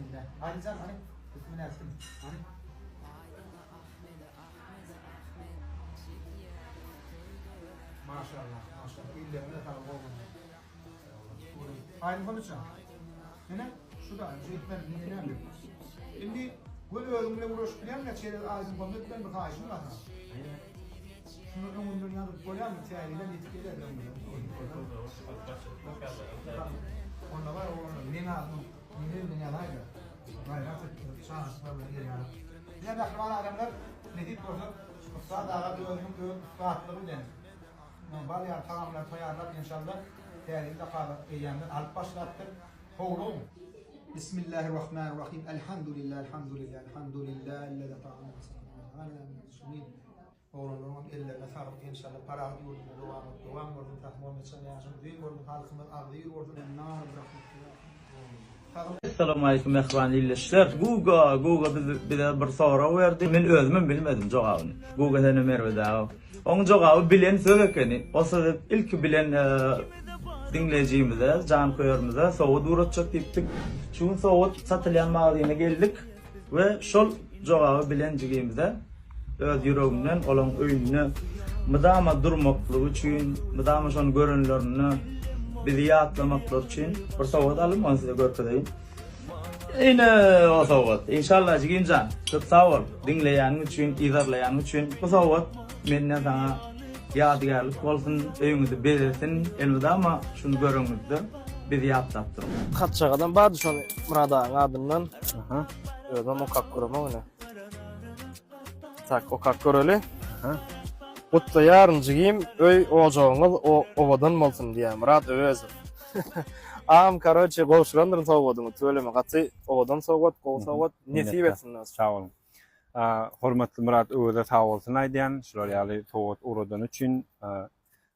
Bismillah. Hadi can hani. Bismillah. Hani. Maşallah. Maşallah. İllerine tamam olmadı. Aynı konuşacağım. Yine şu da zeytler ne yapıyor? Şimdi böyle ölümle uğraşıp ya şeyler ağzın konuda bir kaşın var. Şunu ömrünün yanında koyan bir tane bitkiler de onda var o ne lazım? Ne yalaydı? Gayret şans böyle yani. Ne bakman adamlar ne deyip koydu? Sadaka bir ölümün rahatlığı denir. Var ya tamamlar koyarlar inşallah. Değerli kalır eyyamdan alıp başlattır. Oğlum. Bismillahirrahmanirrahim. Elhamdülillah, elhamdülillah, elhamdülillah. Ellezî ta'ala sallallahu oğlum ellerine sağlık inşallah. Para yurduna devam olsun. Tahmin etsen yaşam değil olsun. Halkımız ardı olsun. Nar bırakın. Assalamu alaykum ehvan illişler. Google bize bir soru verdi. Men özüm bilmedim cevabını. Google'dan merveda. Onun cevabı bilen söz ekeni. O sebep ilk bilen dinleyicimize, can koyarımıza soğut uğratacak deyiptik. Çünkü soğut satılan mağazine geldik ve şol cevabı bilencigimize öz yüreğimden olan öýüne mıdama durmaklığı için, mıdama şon görünlerini bizi yatlamaklar için bir soğut alım onu size görkezeyim. Yine o soğut. İnşallah jigincan. Çok sağ ol. Dinleyen için, izleyen için bu soğut menden sana yadigarlık olsun, öýüňizi bezesin, elbette ama şunu görüňizde bizi ýatlatyr. Kaççagadan bardy şonu Murad ağa adından. Aha. Öýden o kak göreme öňe. Tak o kak göreli. Aha. Gutda ýarynjygym öý ojagyňyz o owadan bolsun diýär Murad öwezi. Am karoçe goşrandyr sowadyň töleme gaty owadan sowat, sowat nesip etsinler. Sağ olun. Hormatly Murat öwede sağ bolsun aýdýan, şular ýaly sowat uradan üçin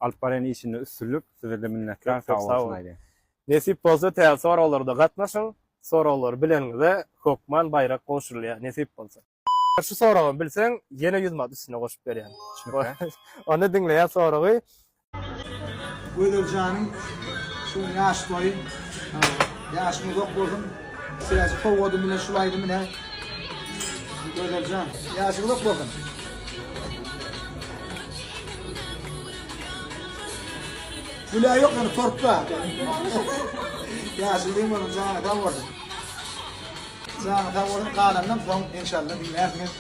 alparen işini üstünlük size de minnetler sağ bolsun aýdýan. Nesip bolsa täze soralarda gatnaşyň, soralar bileňizde hökman baýrak goşurulýar, nesip bolsa. Şu soragy bilseň, ýene 100 mat üstüne goşup berýän. Onu dinleýän soragy Öldürcanın şu yaş boyu. Yaşımı yok buldum. Sırası kovadım bile şulaydım bile. Öldürcan. Yaşımı yok buldum. Bula yok yani torpla. Yaşımı değil onun canına tam vurdum. Canına tam vurdum. Kanundan son inşallah dinlersiniz.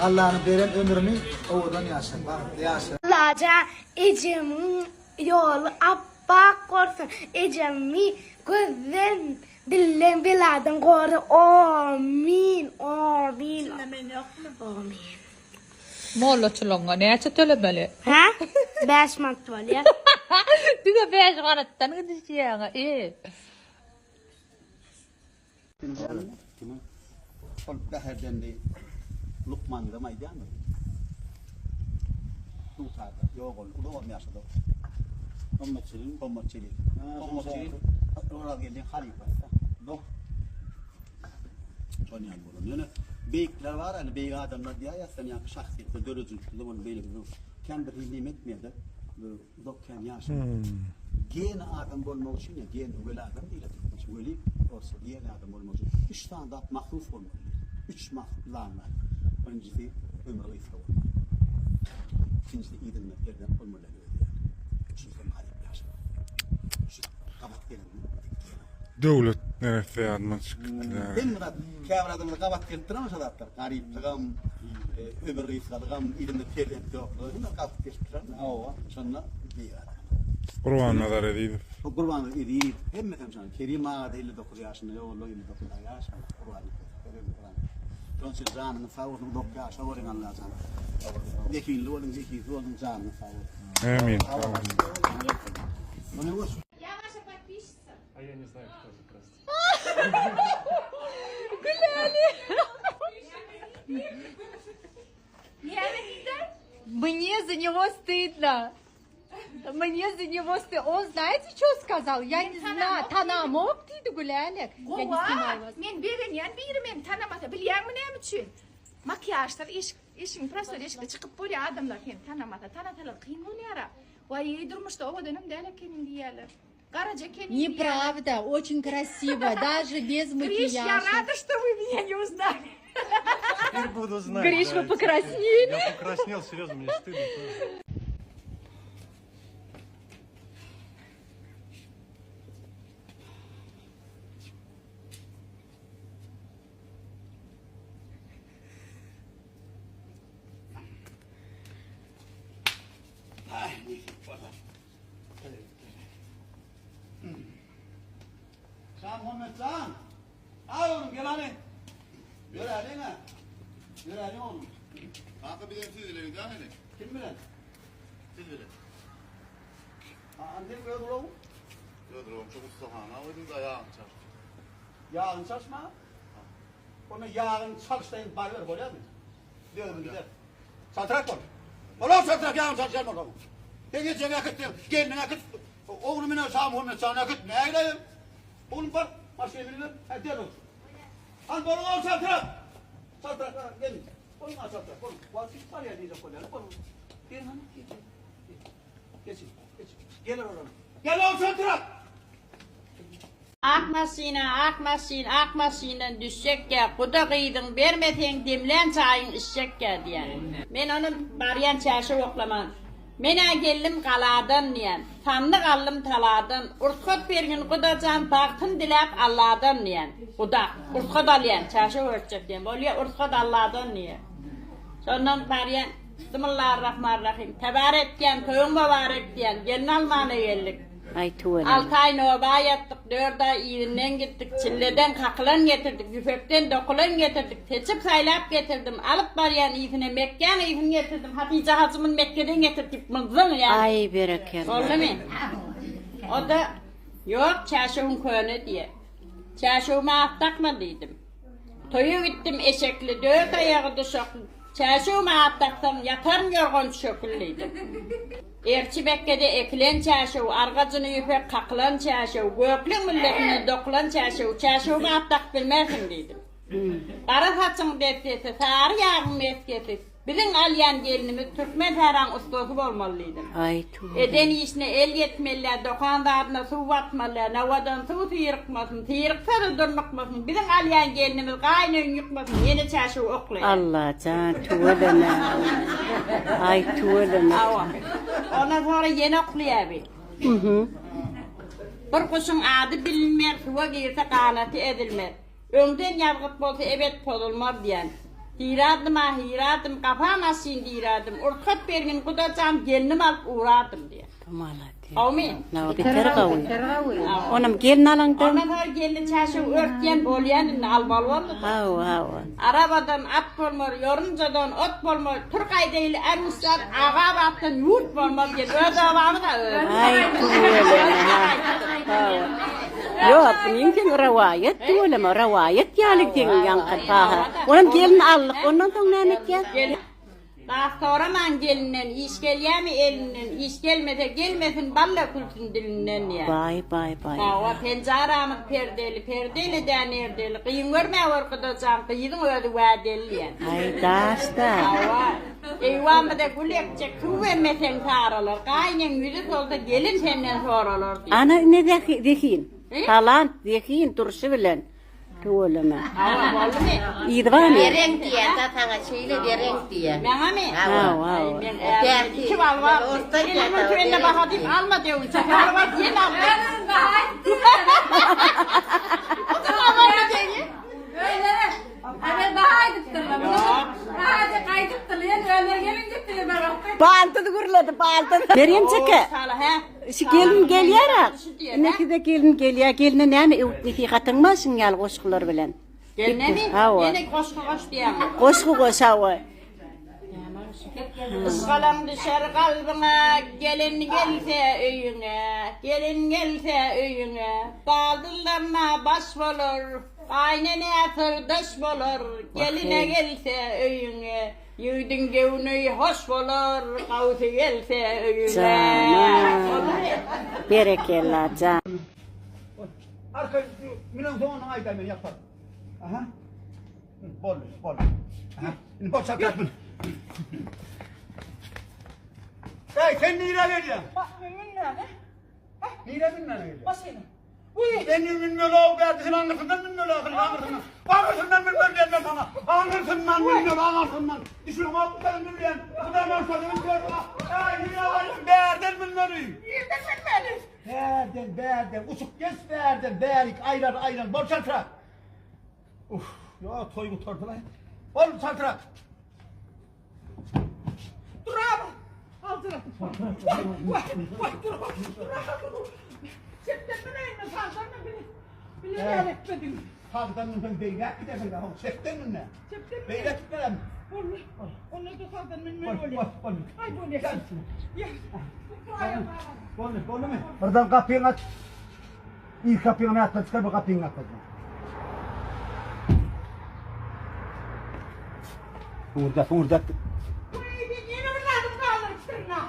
Allah'ın veren ömrünü oradan yaşayın. Yaşayın. Laca ecemin yolu abbaq korsun. Ecemi gözden dillen biladan koru. Amin. Amin. Amin. Molla çulonga näçe tölemeli? Ha? 5 manat bolýar. Düge 5 manatdan gidişýäňe. Sol daherden de Lukman da maydan mı? Tutarda yok ol yaşadı. Bombaçılın. Orada geldi halife. Dok. Çoğunyan bulun. Yani beylikler var hani beylik adamlar diye ya sen yani şahsiyette dörücülükte zaman beylik kendi hilmi etmedi. Dokken yaşadı. Gen adam olmak için ya gen öyle adam değil. Öyle olsa gen adam olmak için 3 tane da mahluf olmalı. 3 mahluflar var. Birincisi ömrü ifra olmalı. İkincisi idil meklerden olmalı. Üçüncüsü harip yaşadı. Şu kabak gelin. Döwlet neresi ýadyma çykdy. Ben Murat käbir adamlar kabak gelip duramasa da garipligam, ömrü ifralygam, idil meklerden ýoklugy, kabak gelip duran. Awa, şonda diýär. Qurban nazar edýdi. O kurban edýär. Hemme temşan Kerim ağa da 59 ýaşynda, ýoly 29 ýaş. Kurban edýär. Tonsil zanın favurunu dokka şawarın lazım. Zeki lolun zeki lolun zanın favur. Amin. Onu boş. Я ваша подписчица. А я не знаю, кто же просто. Мне за него стыдно. Мне за него стыдно. Он знаете, что сказал? Я не знаю. Tanamok dedi Gülelik. Я не снимаю вас. Men berenýän biri meni tanamasa bilýärmi näme üçin? Makyajlar işin prostor eşikde çıkıp bolýar adamlar seni tanamasa tanatalar kyn bolýar. Wa ýa durmuşda o dönem däl ekeniň diýerler. Karaca kendini. Неправда, очень красиво, даже без Гриш, я макияжа. рада, что вы меня не узнали. Теперь буду знать. Гриш, да, вы эти- покраснели. Я покраснел, серьезно, мне стыдно тоже. Sen Muhammed Can. Al oğlum gel hani. Yürü hadi mi? Yürü hadi oğlum. Kanka bir de siz ileri devam edin. Kim bilen? Siz ileri. Annem böyle oğlum. Dur oğlum çok usta ha. Ne yapayım da ayağım çarptı. Yarın çalışma. Onu yarın çalıştayın bari ver koyar mı? Diyorum gider. Saltırak koy. Oğlum saltırak yarın çalışacağım oğlum. Ben geçeceğim yakıt diyorum. Gelin yakıt. Oğlum yine sağ Muhammed Can yakıt. Ne eyleyim? Oğlum bak. Başka birini ver. Hadi diyelim. Al bana oğlum saltırak. Saltırak gelin. Oğlum al saltırak. Oğlum. Vasıf var ya diyecek koyar. Oğlum. Gelin hanım. Geçin. Geçin. Gelin oğlum. Gel oğlum saltırak. Akmasıyla düşecek ya, kuda kıydın, vermeten demlen çayın içecek ya diyen. Ben onun bariyen çarşı oklamam. Mena geldim kaladan diyen, tanrı kallım taladan, urtkot bir gün kudacan baktın dilap Allah'dan diyen. Kuda, urtkot alayan, çarşı örtecek diyen, böyle urtkot Allah'dan diyen. Sondan bariyen, Bismillahirrahmanirrahim, tebarek diyen, köyün mübarek diyen, gelin almana geldik. Ay tuvalet. 6 ay nova yattık, 4 ay iğrinden gittik, çilleden kakılan getirdik, yüfekten dokulan getirdik, seçip saylap getirdim, alıp barayan iyisine Mekke'nin iyisini getirdim, Hatice Hacım'ın Mekke'den getirdik, mızın ya. Ay berekellah. Oldu mu? O da, yok çarşıvın köyüne diye. Çarşıvıma attakmadıydım. Toyu gittim eşekli, 4 ayağı düşoklu. Çarşıvıma attaksam yatarım yorgun şöküllüydüm. Erçi Bekke'de ekilen çarşıv, argacını yüpek kakılan çarşıv, göklü milletini dokulan çarşıv, çarşıvıma attak bilmezsin dedim. Kara saçın deftesi, sarı yağın meskesi, bizim alyan gelinimiz Türkmen Ferhan ustası olmalıydım. Ay tuvalet. Eden işine el yetmeliler, dokandarına su batmalılar, navadan su sıyırıkmasın, sıyırıksa da durmakmasın, bizim alyan gelinimiz kaynağın yıkmasın, yeni çarşı oklayın. Allah can tuvalet. Ay tuvalet. Ondan sonra yeni oklayabilir. Bir kuşun adı bilinmez, suva girse kanatı edilmez. Önden yargıt bolsa evet polulmaz diyen. Hiradım, kafam asin diradım. Urkat bir gün kudacan gelinim alıp uğradım diye. Amin. Ne biter kavuy. Onam gelin alandan. Ondan sonra gelin çarşı örtgen bolyanını almalı oldu. Arabadan at bolmur, yoruncadan ot bolmur, Türkay değil en ustad ağa baktın yurt bolmaz diye. Öde avamı da öyle. Ay tuvalet. Yok, mümkün rivayet tuvalet mi? Rivayet yalik diyen yankı paha. Onam gelin allık, ondan sonra ne ya? Daha soraman gelinden, iş geliyor mu elinden, iş gelmese gelmesin, balla kulsun dilinden ya. Bay. O pencaramız perdeli de nerdeli. Kıyın görme orkudacan, kıyın ödü vadeli ya. Ay dasta. Eyvamı da gülekçek, kuvvemesen sarılır. Kaynen yüzü olsa gelin senden sorulur diye. Ana ne dekin? Talant dekin turşu bilen. Tuvalet mi? İyi var mı? Bereng diye, tatana şeyle bereng diye. Bana mı? Derdi. İki bal var. Elimin köyünde baka deyip alma diyor. Çakar var, yeni alma. Evet, daha ediptirler. Daha kaydıptırlar. Öyle gelince diyorlar. Baltı gurladı baltı. Meryem çeke. Şu gelin geliyor. Ne de gelin geliyor. Gelin yani niki katılmasın yal koşkular bilen. Geline mi? Yine koşku koş diyemem. Koşku koş hava. Iskalan düşer kalbine, gelin gelse öyüne, gelin gelse öyüne. Baldırlarına baş olur, kaynene sırdaş olur, geline gelse öyüne. Yüdün gevnü hoş olur, kavsi gelse öyüne. Canım. Berekellah can. Arka milyon sonra ayda ben yapar. Aha. Bol. Aha. Şimdi bol çapraz mı? Hey kendi ilerle ya. Bak mümin nerede? Neyle bilmem öyle? Basayım. Benim bilmiyor o kardeşim anlasından bilmiyor anlasından. Anlasından bilmiyor diyemem sana. Anlasından bilmiyor anlasından. Düşün bak bu kadar bilmiyor. Bu da ben sana bilmiyor. Ay yine alayım beğerdin bilmiyor. Beğerdin. Uçuk geç beğerdin. Beğerik ayran. Bol çaltırak. Uf ya toy kurtardı lan. Bol çaltırak. Dur abi. Altına. Vay dur. Çektin mi neyini sağdan mı bile etmedin. Sağdan mı ben beylek gidelim ya. Çektin mi ne? Çektin mi? Beylek gidelim. Onu da sağdan mı böyle. Ay bu ne? Ya. Bolu mu? Oradan kapıyı aç. İlk kapıyı atla çıkar bu kapıyı atla. Burada. Yine mi lazım kalır sırna?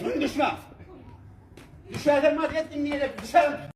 Böyle. Düşme. Düşerden madde dinleyelim. Düşer.